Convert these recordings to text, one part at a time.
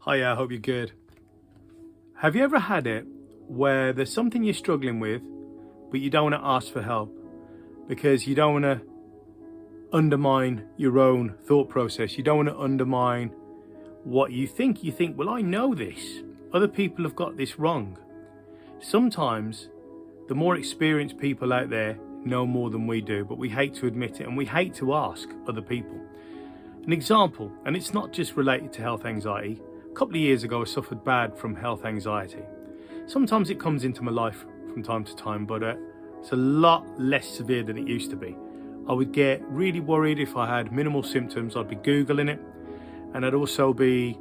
Hiya, I hope you're good. Have you ever had it where there's something you're struggling with, but you don't want to ask for help because you don't want to undermine your own thought process? You don't want to undermine what you think. You think, well, I know this. Other people have got this wrong. Sometimes the more experienced people out there know more than we do, but we hate to admit it and we hate to ask other people. An example, and it's not just related to health anxiety. A couple of years ago, I suffered bad from health anxiety. Sometimes it comes into my life from time to time, but it's a lot less severe than it used to be. I would get really worried if I had minimal symptoms. I'd be Googling it, and I'd also be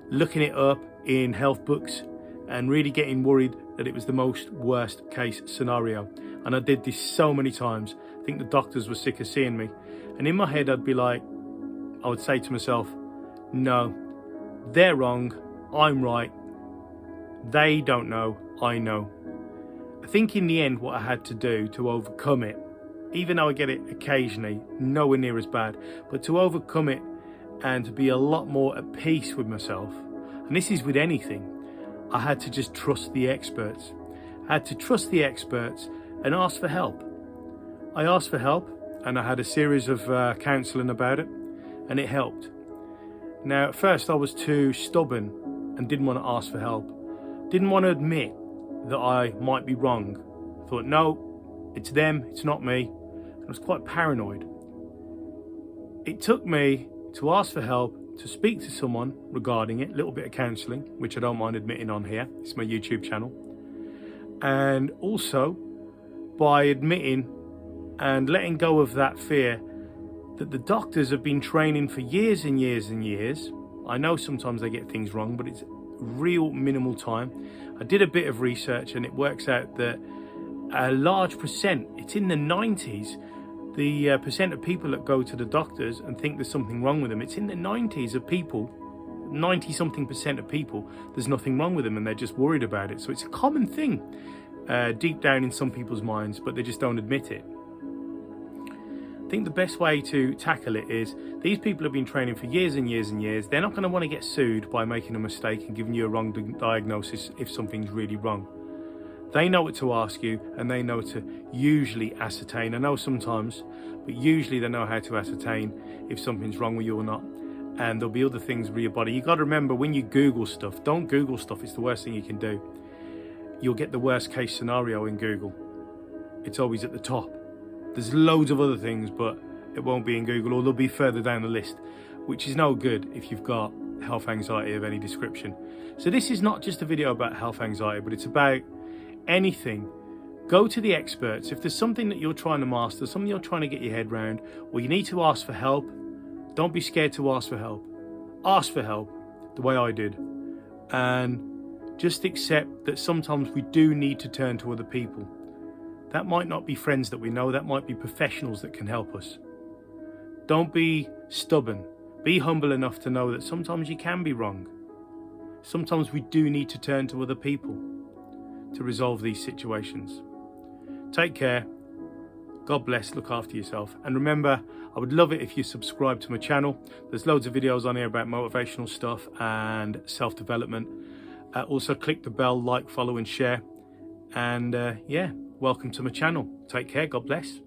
looking it up in health books and really getting worried that it was the most worst case scenario. And I did this so many times. I think the doctors were sick of seeing me. And in my head, I would say to myself, no, they're wrong, I'm right. They don't know, I know. I think in the end, what I had to do to overcome it, even though I get it occasionally, nowhere near as bad, but to overcome it and to be a lot more at peace with myself, and this is with anything, I had to just trust the experts. I had to trust the experts and ask for help. I asked for help and I had a series of counselling about it, and it helped. Now, at first I was too stubborn and didn't want to ask for help. Didn't want to admit that I might be wrong. Thought, no, it's them, it's not me. I was quite paranoid. It took me to ask for help, to speak to someone regarding it, a little bit of counselling, which I don't mind admitting on here. It's my YouTube channel. And also by admitting and letting go of that fear that the doctors have been training for years and years and years. I know sometimes they get things wrong, but it's real minimal time. I did a bit of research and it works out that a large percent, it's in the 90s, the percent of people that go to the doctors and think there's something wrong with them, it's in the 90s of people, 90 something percent of people, there's nothing wrong with them and they're just worried about it. So it's a common thing deep down in some people's minds, but they just don't admit it. I think the best way to tackle it is these people have been training for years and years and years. They're not going to want to get sued by making a mistake and giving you a wrong diagnosis if something's really wrong. They know what to ask you and they know to usually ascertain. I know sometimes, but usually they know how to ascertain if something's wrong with you or not. And there'll be other things with your body. You got to remember, when you Google stuff, don't Google stuff. It's the worst thing you can do. You'll get the worst case scenario in Google. It's always at the top. There's loads of other things, but it won't be in Google, or they'll be further down the list, which is no good if you've got health anxiety of any description. So this is not just a video about health anxiety, but it's about anything. Go to the experts. If there's something that you're trying to master, something you're trying to get your head around, or you need to ask for help, don't be scared to ask for help. Ask for help the way I did. And just accept that sometimes we do need to turn to other people. That might not be friends that we know, that might be professionals that can help us. Don't be stubborn. Be humble enough to know that sometimes you can be wrong. Sometimes we do need to turn to other people to resolve these situations. Take care. God bless. Look after yourself. And remember, I would love it if you subscribe to my channel. There's loads of videos on here about motivational stuff and self-development. Also click the bell, like, follow and share. And yeah, welcome to my channel. Take care. God bless.